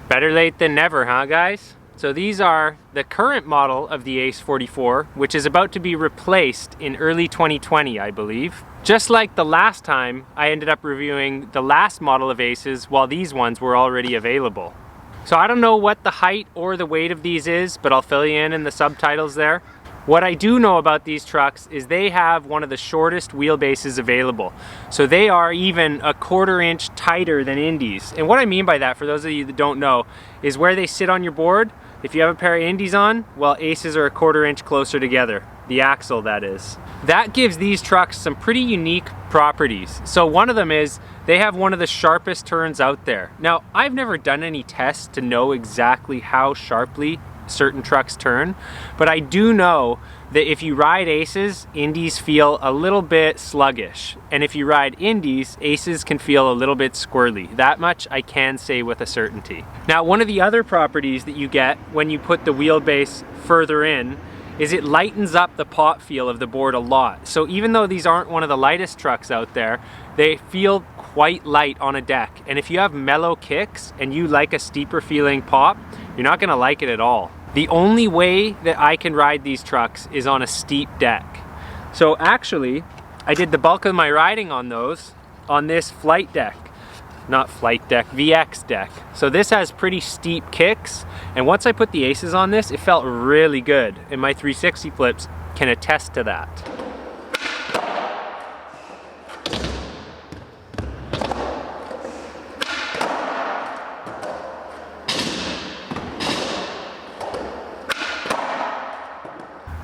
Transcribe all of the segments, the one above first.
Better late than never, huh guys? So these are the current model of the Ace 44, which is about to be replaced in early 2020, I believe. Just like the last time, I ended up reviewing the last model of Aces while these ones were already available. So I don't know what the height or the weight of these is, but I'll fill you in the subtitles there. What I do know about these trucks is they have one of the shortest wheelbases available. So they are even a 1/4 inch tighter than Indies. And what I mean by that, for those of you that don't know, is where they sit on your board. If you have a pair of Indies on, well, Aces are a 1/4 inch closer together. The axle, that is. That gives these trucks some pretty unique properties. So one of them is they have one of the sharpest turns out there. Now, I've never done any tests to know exactly how sharply certain trucks turn, but I do know that if you ride Aces, Indies feel a little bit sluggish, and if you ride Indies, Aces can feel a little bit squirrely. That much I can say with a certainty. Now, one of the other properties that you get when you put the wheelbase further in is it lightens up the pot feel of the board a lot. So even though these aren't one of the lightest trucks out there, they feel quite light on a deck. And if you have mellow kicks and you like a steeper feeling pop, you're not gonna like it at all. The only way that I can ride these trucks is on a steep deck. So actually, I did the bulk of my riding on those on this flight deck. Not flight deck, VX deck. So this has pretty steep kicks, and once I put the Aces on this, it felt really good, and my 360 flips can attest to that.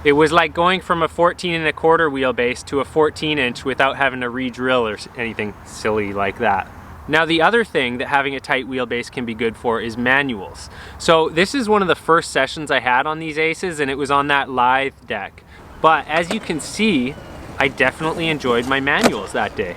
It was like going from a 14 1/4 wheelbase to a 14 inch without having to re-drill or anything silly like that. Now, the other thing that having a tight wheelbase can be good for is manuals. So this is one of the first sessions I had on these Aces, and it was on that lithe deck. But as you can see, I definitely enjoyed my manuals that day.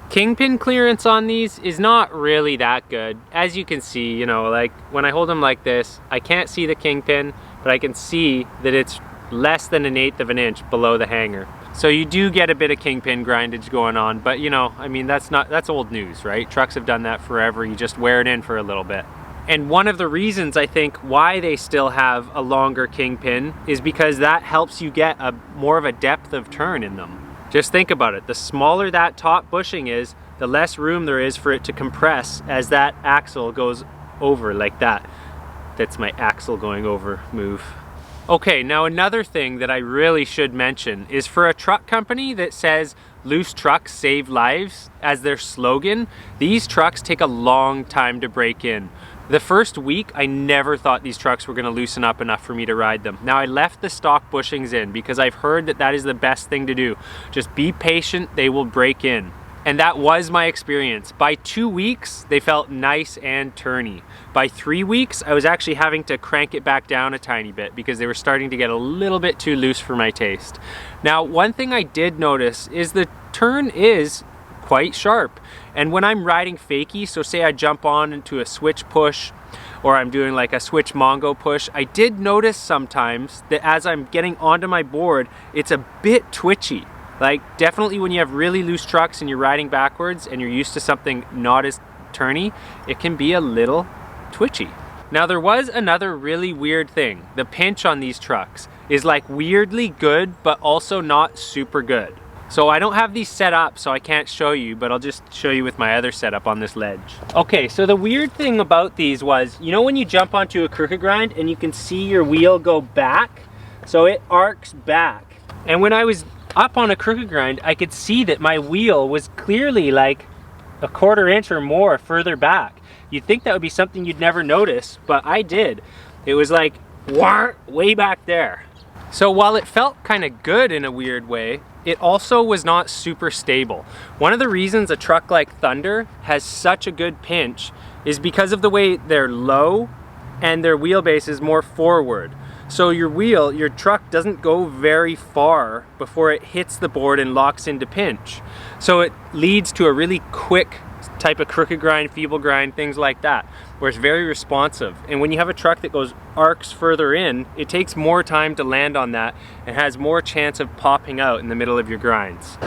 Kingpin clearance on these is not really that good. As you can see, you know, like when I hold them like this, I can't see the kingpin, but I can see that it's less than 1/8 of an inch below the hanger. So you do get a bit of kingpin grindage going on, but you know, I mean, that's old news, right? Trucks have done that forever. You just wear it in for a little bit. And one of the reasons I think why they still have a longer kingpin is because that helps you get more of a depth of turn in them. Just think about it. The smaller that top bushing is, the less room there is for it to compress as that axle goes over like that. That's my axle going over move. Okay, now another thing that I really should mention is for a truck company that says loose trucks save lives as their slogan, these trucks take a long time to break in. The first week, I never thought these trucks were gonna loosen up enough for me to ride them. Now, I left the stock bushings in because I've heard that that is the best thing to do. Just be patient, they will break in. And that was my experience. By 2 weeks, they felt nice and turny. By 3 weeks, I was actually having to crank it back down a tiny bit because they were starting to get a little bit too loose for my taste. Now, one thing I did notice is the turn is quite sharp. And when I'm riding fakie, so say I jump on into a switch push, or I'm doing like a switch Mongo push, I did notice sometimes that as I'm getting onto my board, it's a bit twitchy. Like definitely when you have really loose trucks and you're riding backwards and you're used to something not as turny, it can be a little twitchy. Now there was another really weird thing. The pinch on these trucks is like weirdly good, but also not super good. So I don't have these set up, so I can't show you, but I'll just show you with my other setup on this ledge. Okay, so the weird thing about these was, you know when you jump onto a crooked grind and you can see your wheel go back? So it arcs back. And when I was up on a crooked grind, I could see that my wheel was clearly like a 1/4 inch or more further back. You'd think that would be something you'd never notice, but I did. It was like, way back there. So while it felt kind of good in a weird way, it also was not super stable. One of the reasons a truck like Thunder has such a good pinch is because of the way they're low and their wheelbase is more forward. So your truck doesn't go very far before it hits the board and locks into pinch. So it leads to a really quick type of crooked grind, feeble grind, things like that. where it's very responsive. And when you have a truck that goes arcs further in, it takes more time to land on that and has more chance of popping out in the middle of your grinds.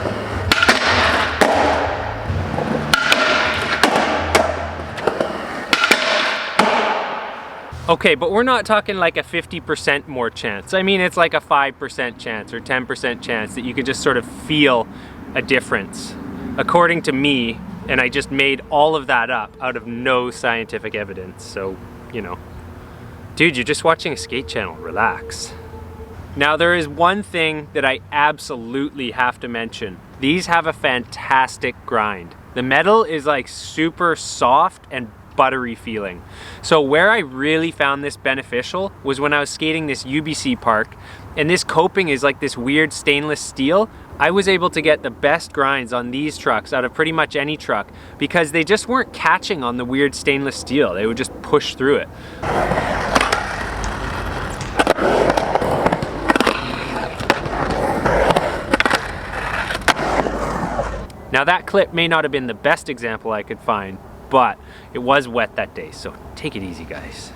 Okay, but we're not talking like a 50% more chance. I mean, it's like a 5% chance or 10% chance that you could just sort of feel a difference, according to me, and I just made all of that up out of no scientific evidence. So, you know, dude, you're just watching a skate channel, relax. Now, there is one thing that I absolutely have to mention. These have a fantastic grind. The metal is like super soft and buttery feeling. So where I really found this beneficial was when I was skating this UBC park, and this coping is like this weird stainless steel. I was able to get the best grinds on these trucks out of pretty much any truck because they just weren't catching on the weird stainless steel. They would just push through it. Now that clip may not have been the best example I could find, but it was wet that day, so take it easy, guys.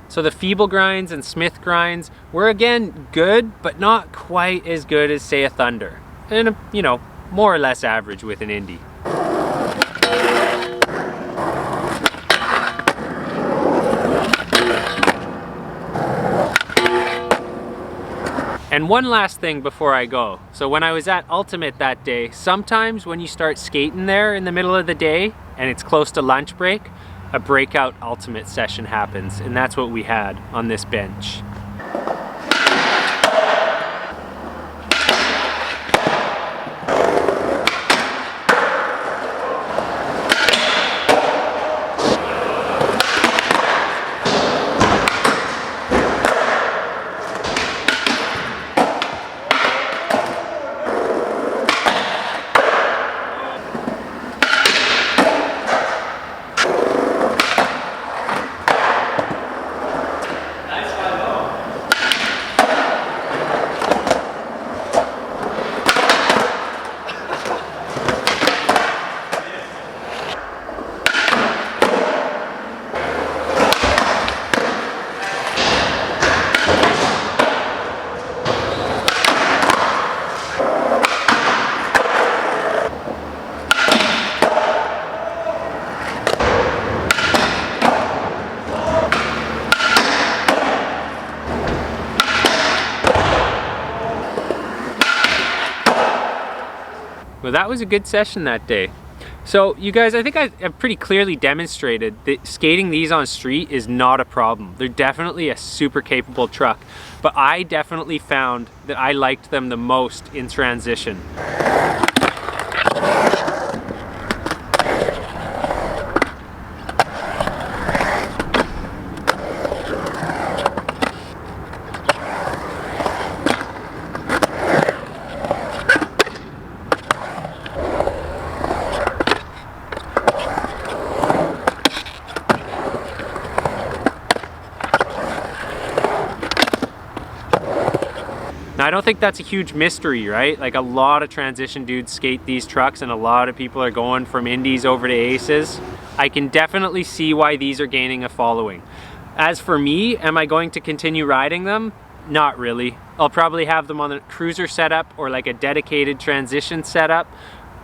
So the feeble grinds and Smith grinds were again good, but not quite as good as, say, a Thunder. And, you know, more or less average with an Indy. And one last thing before I go. So when I was at Ultimate that day, sometimes when you start skating there in the middle of the day and it's close to lunch break, a breakout Ultimate session happens, and that's what we had on this bench. Well, that was a good session that day. So you guys, I think I've pretty clearly demonstrated that skating these on street is not a problem. They're definitely a super capable truck, but I definitely found that I liked them the most in transition. Now, I don't think that's a huge mystery, right? Like, a lot of transition dudes skate these trucks and a lot of people are going from indies over to aces. I can definitely see why these are gaining a following. As for me, am I going to continue riding them? Not really. I'll probably have them on a cruiser setup or like a dedicated transition setup.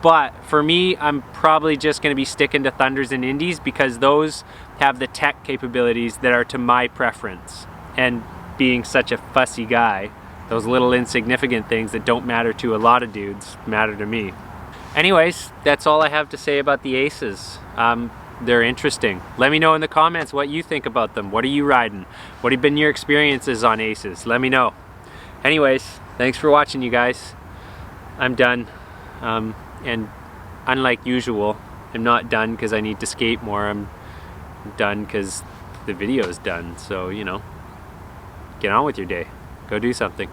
But for me, I'm probably just going to be sticking to Thunders and Indies because those have the tech capabilities that are to my preference. And being such a fussy guy, those little insignificant things that don't matter to a lot of dudes matter to me. Anyways, that's all I have to say about the Aces. They're interesting. Let me know in the comments what you think about them. What are you riding? What have been your experiences on Aces? Let me know. Anyways, thanks for watching, you guys. I'm done. And unlike usual, I'm not done because I need to skate more. I'm done because the video is done. So, you know, get on with your day. Go do something.